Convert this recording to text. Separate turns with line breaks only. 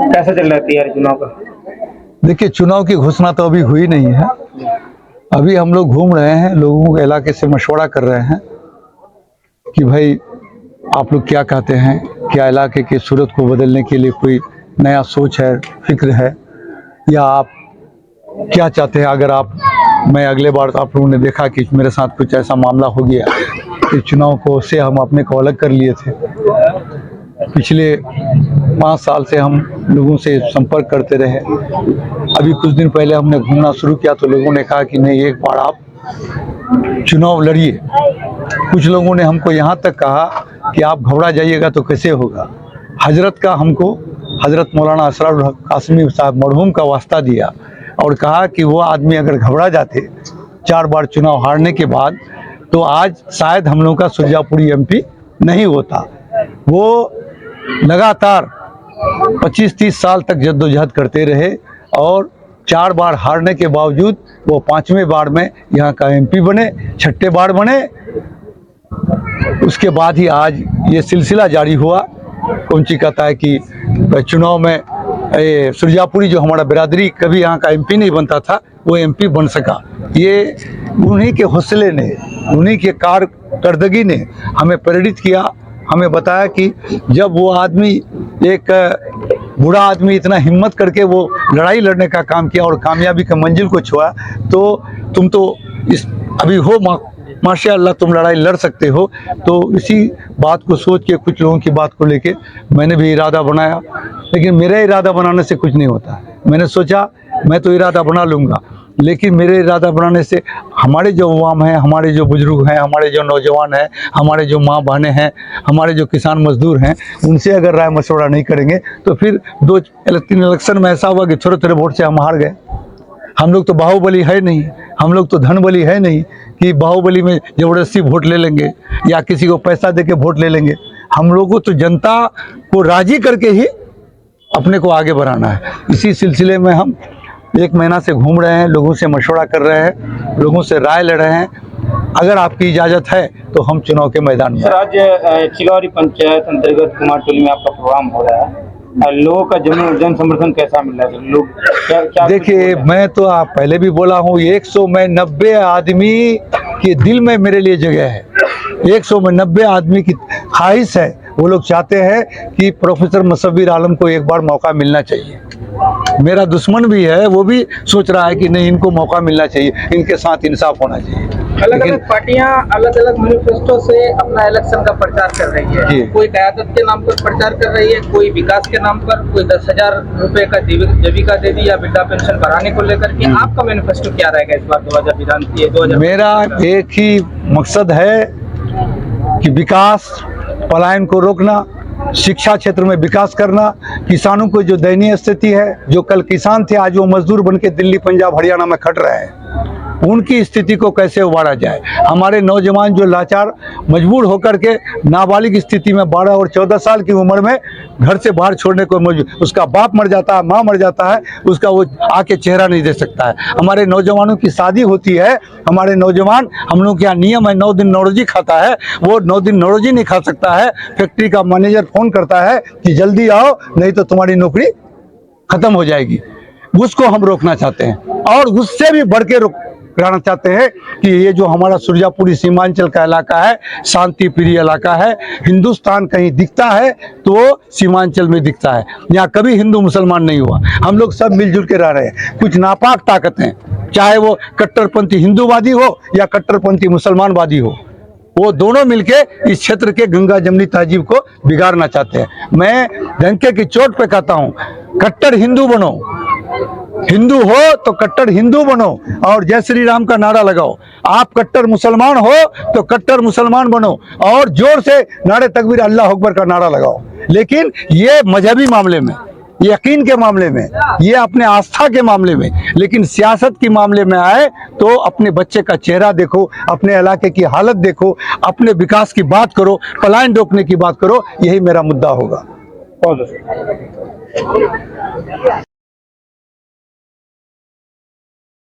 कैसा चल रहा है तैयारी चुनाव का?
देखिए, चुनाव की घोषणा तो अभी हुई नहीं है। अभी हम लोग घूम रहे हैं, लोगों के इलाके से मशवरा कर रहे हैं कि भाई आप लोग क्या कहते हैं, क्या इलाके की सूरत को बदलने के लिए कोई नया सोच है, फिक्र है, या आप क्या चाहते हैं। अगर मैं अगले बार आप लोगों ने देखा कि मेरे साथ कुछ ऐसा मामला हो गया कि चुनाव को से हम अपने को अलग कर लिए थे। पिछले 5 साल से हम लोगों से संपर्क करते रहे। अभी कुछ दिन पहले हमने घूमना शुरू किया तो लोगों ने कहा कि नहीं, एक बार आप चुनाव लड़िए। कुछ लोगों ने हमको यहाँ तक कहा कि आप घबरा जाइएगा तो कैसे होगा। हजरत मौलाना असरारुल हक कासमी साहब मरहूम का वास्ता दिया और कहा कि वो आदमी अगर घबरा जाते 4 बार चुनाव हारने के बाद, तो आज शायद हम लोग का सुरजापुरी एमपी नहीं होता। वो लगातार 25-30 साल तक जद्दोजहद करते रहे और 4 बार हारने के बावजूद वो 5वें बार में यहाँ का एमपी बने, 6ठे बार बने। उसके बाद ही आज ये सिलसिला जारी हुआ। कौन सी कहता है कि चुनाव में सुरजापुरी जो हमारा बिरादरी कभी यहाँ का एमपी नहीं बनता था, वो एमपी बन सका। ये उन्हीं के हौसले ने, उन्हीं के कारकर्दगी ने हमें प्रेरित किया, हमें बताया कि जब वो आदमी, एक बूढ़ा आदमी, इतना हिम्मत करके वो लड़ाई लड़ने का काम किया और कामयाबी के मंजिल को छुआ, तो तुम तो इस अभी हो माशाअल्लाह, तुम लड़ाई लड़ सकते हो। तो इसी बात को सोच के, कुछ लोगों की बात को लेके मैंने भी इरादा बनाया। लेकिन मेरा इरादा बनाने से कुछ नहीं होता। मैंने सोचा मैं तो इरादा बना लूँगा, लेकिन मेरे इरादा बनाने से हमारे जो अवाम हैं, हमारे जो बुजुर्ग हैं, हमारे जो नौजवान हैं, हमारे जो माँ बहनें हैं, हमारे जो किसान मजदूर हैं, उनसे अगर राय मशवरा नहीं करेंगे तो फिर 2-3 इलेक्शन में ऐसा हुआ कि थोड़े वोट से हम हार गए। हम लोग तो बाहुबली है नहीं, हम लोग तो धनबली है नहीं कि बाहुबली में ज़बरदस्ती वोट ले लेंगे या किसी को पैसा दे के वोट ले लेंगे। हम लोगों को तो जनता को राजी करके ही अपने को आगे बढ़ाना है। इसी सिलसिले में हम 1 महीना से घूम रहे हैं, लोगों से मशवरा कर रहे हैं, लोगों से राय ले रहे हैं। अगर आपकी इजाज़त है तो हम चुनाव के मैदान में।
सर, आज चिलौरी पंचायत अंतर्गत कुमारटोली में आपका प्रोग्राम हो रहा है। लोगों का जन समर्थन कैसा मिल रहा है? लोग क्या
देखिए, मैं तो आप पहले भी बोला हूँ, 190 आदमी के दिल में मेरे लिए जगह है। 190 आदमी की ख्वाहिश है। वो लोग चाहते हैं कि प्रोफेसर मुशव्विर आलम को एक बार मौका मिलना चाहिए। मेरा दुश्मन भी है, वो भी सोच रहा है कि नहीं, इनको मौका मिलना चाहिए, इनके साथ इंसाफ होना चाहिए।
अलग अलग पार्टियां अलग अलग मैनिफेस्टो से अपना इलेक्शन का प्रचार कर रही है। कोई क़यादत के नाम पर प्रचार कर रही है, कोई विकास के नाम पर, कोई 10,000 रुपए का जीविका दीदी या वृद्धा पेंशन बढ़ाने को लेकर के। आपका मैनिफेस्टो क्या रहेगा इस बार 2020?
मेरा एक ही मकसद है कि विकास, पलायन को रोकना, शिक्षा क्षेत्र में विकास करना, किसानों को जो दयनीय स्थिति है, जो कल किसान थे आज वो मजदूर बन के दिल्ली, पंजाब, हरियाणा में खट रहे हैं, उनकी स्थिति को कैसे उबारा जाए। हमारे नौजवान जो लाचार मजबूर होकर के नाबालिग स्थिति में 12 और 14 साल की उम्र में घर से बाहर छोड़ने को उसका बाप मर जाता है, माँ मर जाता है, उसका वो आके चेहरा नहीं दे सकता है। हमारे नौजवानों की शादी होती है, हमारे नौजवान, हम लोग के यहाँ नियम है 9 दिन नौरोजी खाता है, वो 9 दिन नौरोजी नहीं खा सकता है। फैक्ट्री का मैनेजर फोन करता है कि जल्दी आओ नहीं तो तुम्हारी नौकरी खत्म हो जाएगी। उसको हम रोकना चाहते हैं और उससे भी बढ़ के कराना चाहते हैं कि ये जो हमारा सुरजापुरी सीमांचल का इलाका है, शांति प्रिय इलाका है। हिंदुस्तान कहीं दिखता है तो वो सीमांचल में दिखता है। यहाँ कभी हिंदू मुसलमान नहीं हुआ, हम लोग सब मिलजुल के रह रहे हैं। कुछ नापाक ताकतें, चाहे वो कट्टरपंथी हिंदूवादी हो या कट्टरपंथी मुसलमानवादी हो, वो दोनों मिलके इस क्षेत्र के गंगा जमनी तहजीब को बिगाड़ना चाहते हैं। मैं डंके की चोट पे कहता हूँ, कट्टर हिंदू बनो, हिंदू हो तो कट्टर हिंदू बनो और जय श्री राम का नारा लगाओ। आप कट्टर मुसलमान हो तो कट्टर मुसलमान बनो और जोर से नारे तकबीर अल्लाह अकबर का नारा लगाओ। लेकिन ये मजहबी मामले में, यकीन के मामले में, ये अपने आस्था के मामले में, लेकिन सियासत के मामले में आए तो अपने बच्चे का चेहरा देखो, अपने इलाके की हालत देखो, अपने विकास की बात करो, पलायन रोकने की बात करो। यही मेरा मुद्दा होगा।